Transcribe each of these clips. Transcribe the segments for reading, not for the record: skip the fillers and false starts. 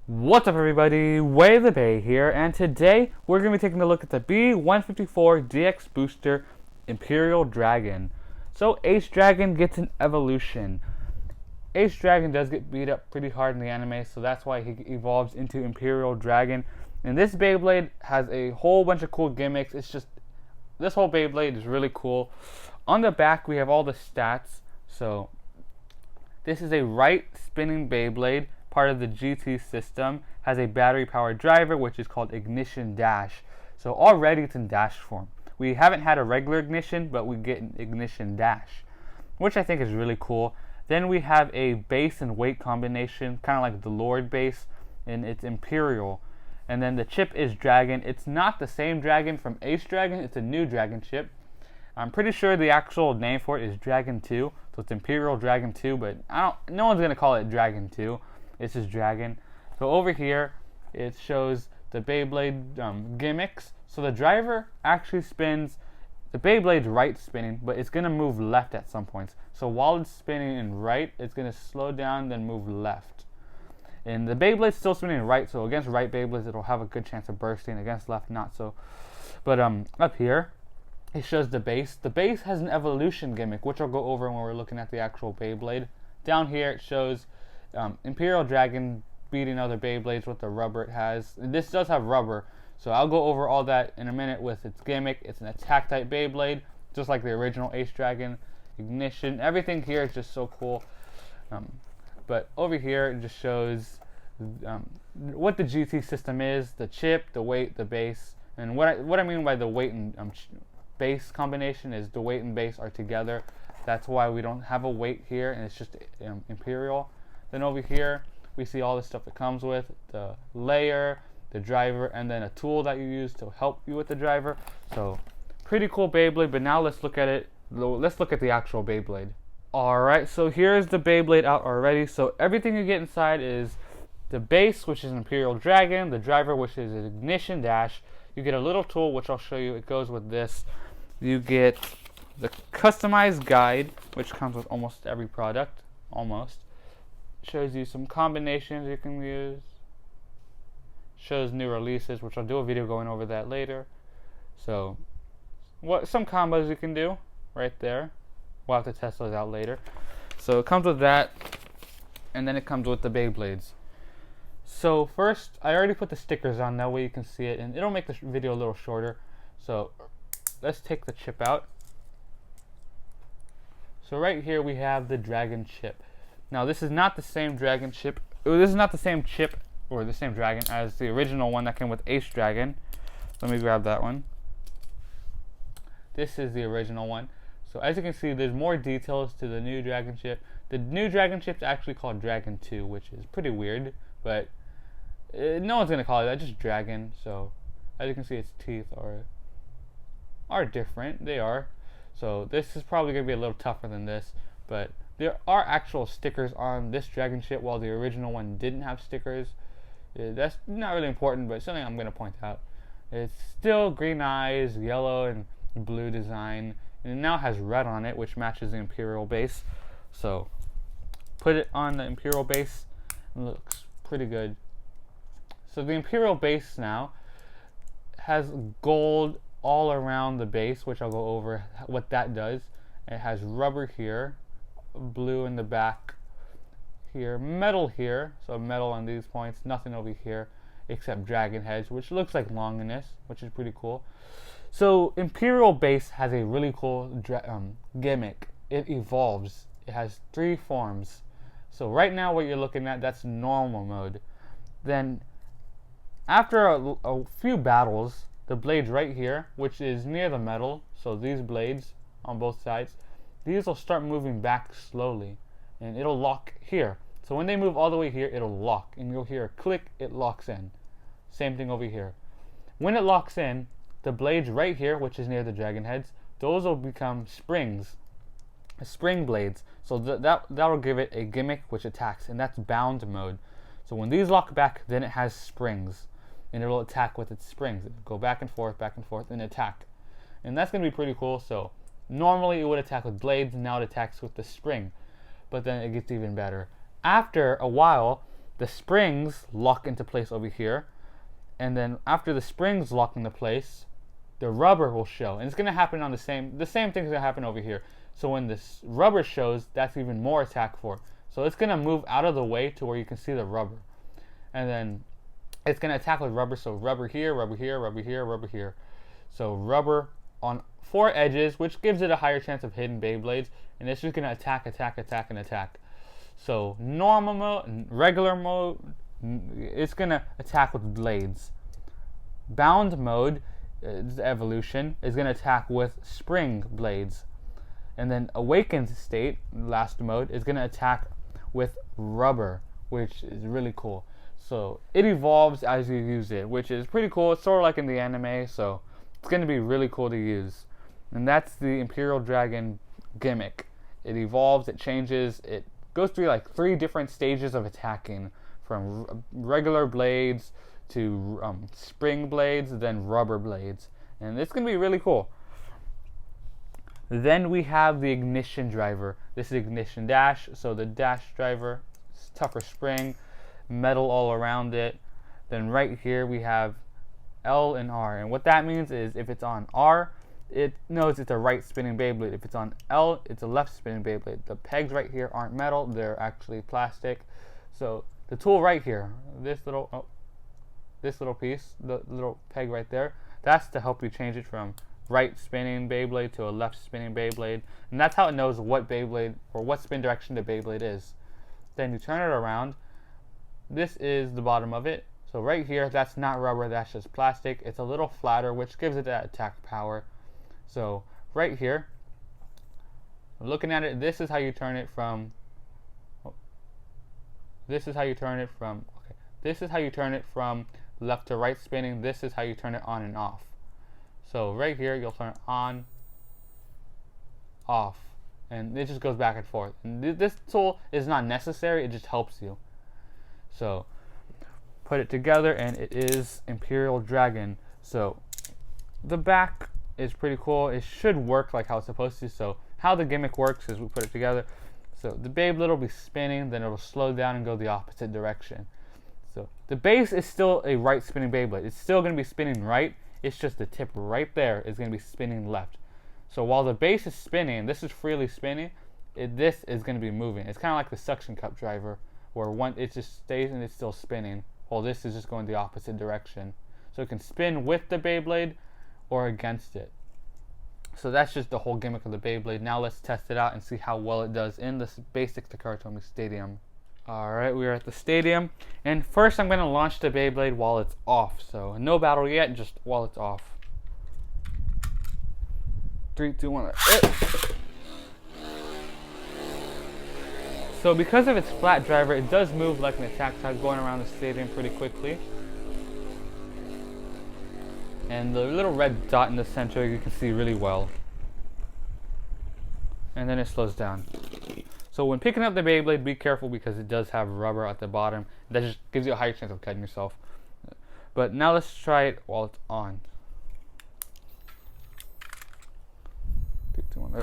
What's up everybody, WayoftheBey here, and today we're going to be taking a look at the B154 DX Booster Imperial Dragon. So Ace Dragon gets an evolution. Ace Dragon does get beat up pretty hard in the anime, so that's why he evolves into Imperial Dragon. And this Beyblade has a whole bunch of cool gimmicks. This whole Beyblade is really cool. On the back we have all the stats. So this is a right spinning Beyblade, part of the GT system, has a battery powered driver which is called Ignition Dash. So already it's in dash form. We haven't had a regular ignition, but we get an Ignition Dash, which I think is really cool. Then we have a base and weight combination, kind of like the Lord base, and it's Imperial. And then the chip is Dragon. It's not the same Dragon from Ace Dragon, it's a new Dragon chip. I'm pretty sure the actual name for it is Dragon 2, so it's Imperial Dragon 2, but no one's going to call it Dragon 2. It's just Dragon. So over here, it shows the Beyblade gimmicks. So the driver actually spins, the Beyblade's right spinning, but it's going to move left at some points. So while it's spinning in right, it's going to slow down, then move left. And the Beyblade's still spinning right, so against right Beyblades, it'll have a good chance of bursting. Against left, not so. But up here, it shows the base. The base has an evolution gimmick, which I'll go over when we're looking at the actual Beyblade. Down here, it shows Imperial Dragon beating other Beyblades with the rubber it has. And this does have rubber, so I'll go over all that in a minute with its gimmick. It's an attack type Beyblade, just like the original Ace Dragon. Ignition, everything here is just so cool. But over here it just shows what the GT system is, the chip, the weight, the base. And what I mean by the weight and base combination is the weight and base are together. That's why we don't have a weight here, and it's just Imperial. Then over here we see all the stuff it comes with, the layer, the driver, and then a tool that you use to help you with the driver. So pretty cool Beyblade. But now let's look at it. Let's look at the actual Beyblade. Alright, so here's the Beyblade out already. So everything you get inside is the base, which is an Imperial Dragon, the driver, which is an Ignition Dash. You get a little tool, which I'll show you. It goes with this. You get the customized guide, which comes with almost every product, almost. Shows you some combinations you can use. Shows new releases, which I'll do a video going over that later. So, some combos you can do right there. We'll have to test those out later. So it comes with that, and then it comes with the Beyblades. So first, I already put the stickers on, that way you can see it, and it'll make the video a little shorter. So let's take the chip out. So right here we have the Dragon chip. Now this is not the same Dragon chip. This is not the same chip or the same Dragon as the original one that came with Ace Dragon. Let me grab that one. This is the original one. So as you can see, there's more details to the new Dragon chip. The new Dragon chip is actually called Dragon 2, which is pretty weird, but no one's gonna call it that, just Dragon. So as you can see, its teeth are different. They are. So this is probably gonna be a little tougher than this, but there are actual stickers on this Dragon chip, while the original one didn't have stickers. That's not really important, but something I'm gonna point out. It's still green eyes, yellow and blue design, and it now has red on it, which matches the Imperial base. So put it on the Imperial base, and it looks pretty good. So the Imperial base now has gold all around the base, which I'll go over what that does. It has rubber here, blue in the back here, metal here, so metal on these points, nothing over here except dragon heads, which looks like Longinus, which is pretty cool. So Imperial base has a really cool gimmick. It evolves. It has 3 forms. So right now what you're looking at, that's normal mode. Then after a few battles, the blades right here, which is near the metal, so these blades on both sides, these will start moving back slowly, and it'll lock here. So when they move all the way here, it'll lock, and you'll hear a click, it locks in. Same thing over here. When it locks in, the blades right here, which is near the dragon heads, those will become springs, spring blades. So that'll give it a gimmick which attacks, and that's bound mode. So when these lock back, then it has springs, and it'll attack with its springs. It'll go back and forth, and attack. And that's going to be pretty cool. So normally it would attack with blades, and now it attacks with the spring. But then it gets even better. After a while, the springs lock into place over here, and then after the springs lock into place, the rubber will show, and it's going to happen on the same thing's going to happen over here. So when this rubber shows, that's even more attack for. So it's going to move out of the way to where you can see the rubber, and then it's going to attack with rubber. So rubber here, rubber here, rubber here, rubber here. So rubber on 4 edges, which gives it a higher chance of hitting Beyblades, and it's just going to attack, attack, attack, and attack. So normal mode, regular mode, it's going to attack with blades. Bound mode, evolution, is going to attack with spring blades. And then awakened state, last mode, is going to attack with rubber, which is really cool. So it evolves as you use it, which is pretty cool. It's sort of like in the anime, so it's going to be really cool to use. And that's the Imperial Dragon gimmick. It evolves, it changes, it goes through like 3 different stages of attacking, from regular blades to spring blades, then rubber blades. And it's going to be really cool. Then we have the ignition driver. This is ignition dash, so the dash driver, tougher spring, metal all around it. Then right here we have L and R, and what that means is if it's on R, it knows it's a right spinning Beyblade. If it's on L, it's a left spinning Beyblade. The pegs right here aren't metal, they're actually plastic. So the tool right here, this little piece, the little peg right there, that's to help you change it from right spinning Beyblade to a left spinning Beyblade, and that's how it knows what Beyblade or what spin direction the Beyblade is. Then you turn it around. This is the bottom of it. So right here, that's not rubber, that's just plastic. It's a little flatter, which gives it that attack power. So right here, looking at it, this is how you turn it from. This is how you turn it from. Okay, this is how you turn it from left to right spinning. This is how you turn it on and off. So right here, you'll turn it on, off, and it just goes back and forth. And this tool is not necessary, it just helps you. So put it together, and it is Imperial Dragon. So the back is pretty cool. It should work like how it's supposed to. So how the gimmick works is we put it together. So the Beyblade will be spinning, then it'll slow down and go the opposite direction. So the base is still a right spinning Beyblade. It's still going to be spinning right. It's just the tip right there is going to be spinning left. So while the base is spinning, this is freely spinning, this is going to be moving. It's kind of like the suction cup driver, where it just stays and it's still spinning, while this is just going the opposite direction. So it can spin with the Beyblade or against it. So that's just the whole gimmick of the Beyblade. Now let's test it out and see how well it does in this basic Takaratomi Stadium. Alright, we are at the stadium, and first I'm going to launch the Beyblade while it's off. So no battle yet, just while it's off. 3, 2, 1. So because of its flat driver, it does move like an attack type, going around the stadium pretty quickly. And the little red dot in the center you can see really well. And then it slows down. So when picking up the Beyblade, be careful because it does have rubber at the bottom. That just gives you a higher chance of cutting yourself. But now let's try it while it's on. 3, 2, 1.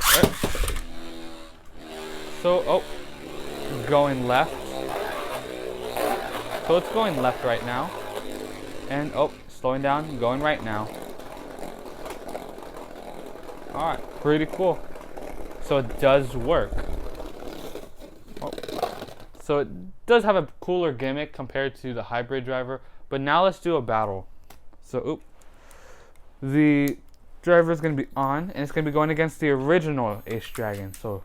So, going left. So it's going left right now. And, slowing down, going right now. Alright, pretty cool. So it does work. So it does have a cooler gimmick compared to the hybrid driver. But now let's do a battle. So, the driver is going to be on, and it's going to be going against the original Ace Dragon. So,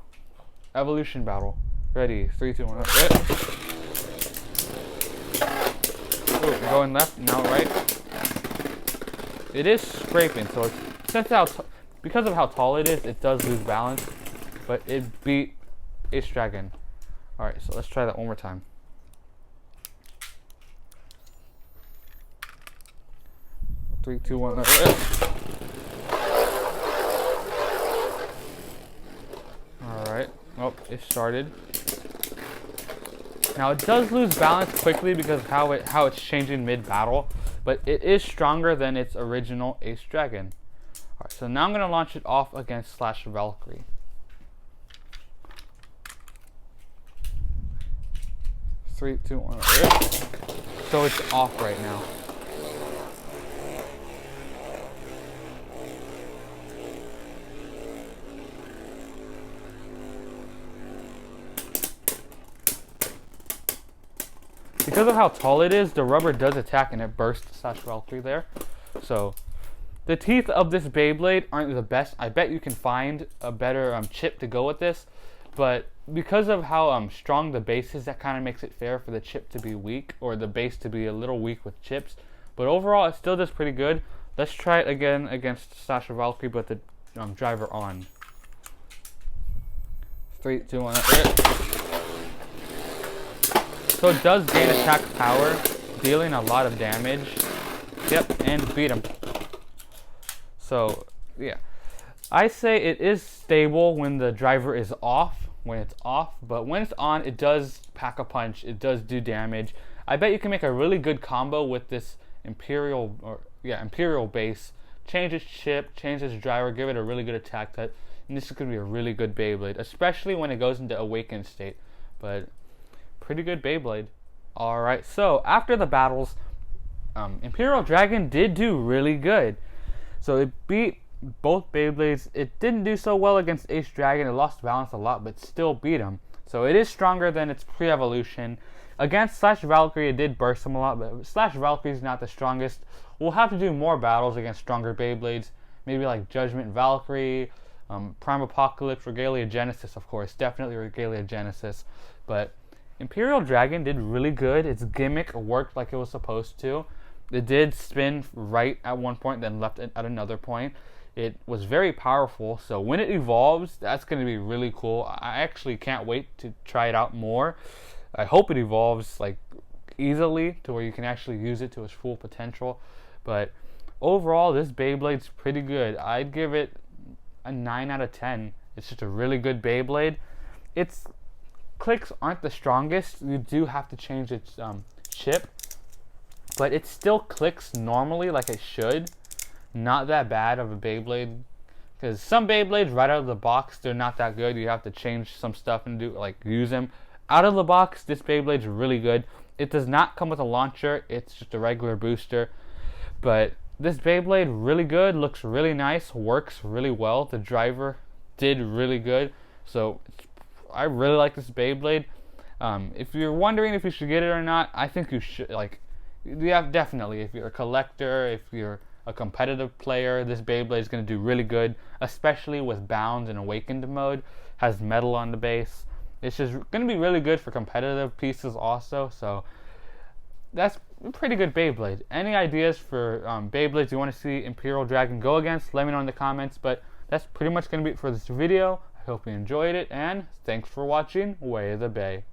evolution battle. Ready? 3, 2, 1. Going left, now right. It is scraping, so because of how tall it is, it does lose balance. But it beat Ace Dragon. Alright, so let's try that one more time. 3, 2, 1. Alright. It started. Now it does lose balance quickly because of how it's changing mid-battle, but it is stronger than its original Ace Dragon. Alright, so now I'm going to launch it off against Slash Valkyrie. 3, 2, 1. So it's off right now. Because of how tall it is, the rubber does attack and it bursts Valkyrie there. So the teeth of this Beyblade aren't the best. I bet you can find a better chip to go with this. But because of how strong the base is, that kind of makes it fair for the chip to be weak, or the base to be a little weak with chips. But overall, it still does pretty good. Let's try it again against Valkyrie, but the driver on. 3, 2, 1. So it does gain attack power, dealing a lot of damage. Yep, and beat him. So, yeah. I say it is stable when the driver is off, but when it's on, it does pack a punch, it does do damage. I bet you can make a really good combo with this Imperial base. Change its chip, change its driver, give it a really good attack type, and this is going to be a really good Beyblade, especially when it goes into awakened state. But pretty good Beyblade. Alright, so after the battles, Imperial Dragon did do really good. So it beat both Beyblades. It didn't do so well against Ace Dragon. It lost balance a lot, but still beat him. So it is stronger than its pre-evolution. Against Valkyrie, it did burst him a lot, but Valkyrie is not the strongest. We'll have to do more battles against stronger Beyblades. Maybe like Judgment Valkyrie, Prime Apocalypse, Regalia Genesis, of course. Definitely Regalia Genesis. But Imperial Dragon did really good. Its gimmick worked like it was supposed to. It did spin right at one point, then left at another point. It was very powerful, so when it evolves, that's going to be really cool. I actually can't wait to try it out more. I hope it evolves like easily to where you can actually use it to its full potential. But overall, this Beyblade's pretty good. I'd give it a 9 out of 10. It's just a really good Beyblade. Its clicks aren't the strongest. You do have to change its chip, but it still clicks normally like it should. Not that bad of a Beyblade, because some Beyblades right out of the box, they're not that good. You have to change some stuff and use them. Out of the box, this Beyblade's really good. It does not come with a launcher. It's just a regular booster. But this Beyblade, really good, looks really nice, works really well. The driver did really good. So I really like this Beyblade. If you're wondering if you should get it or not, I think you should. Definitely. If you're a collector, if you're a competitive player, this Beyblade is going to do really good, especially with Bound and Awakened mode. Has metal on the base. It's just going to be really good for competitive pieces also. So that's a pretty good Beyblade. Any ideas for Beyblades you want to see Imperial Dragon go against? Let me know in the comments. But that's pretty much going to be it for this video. I hope you enjoyed it, and thanks for watching WayoftheBey.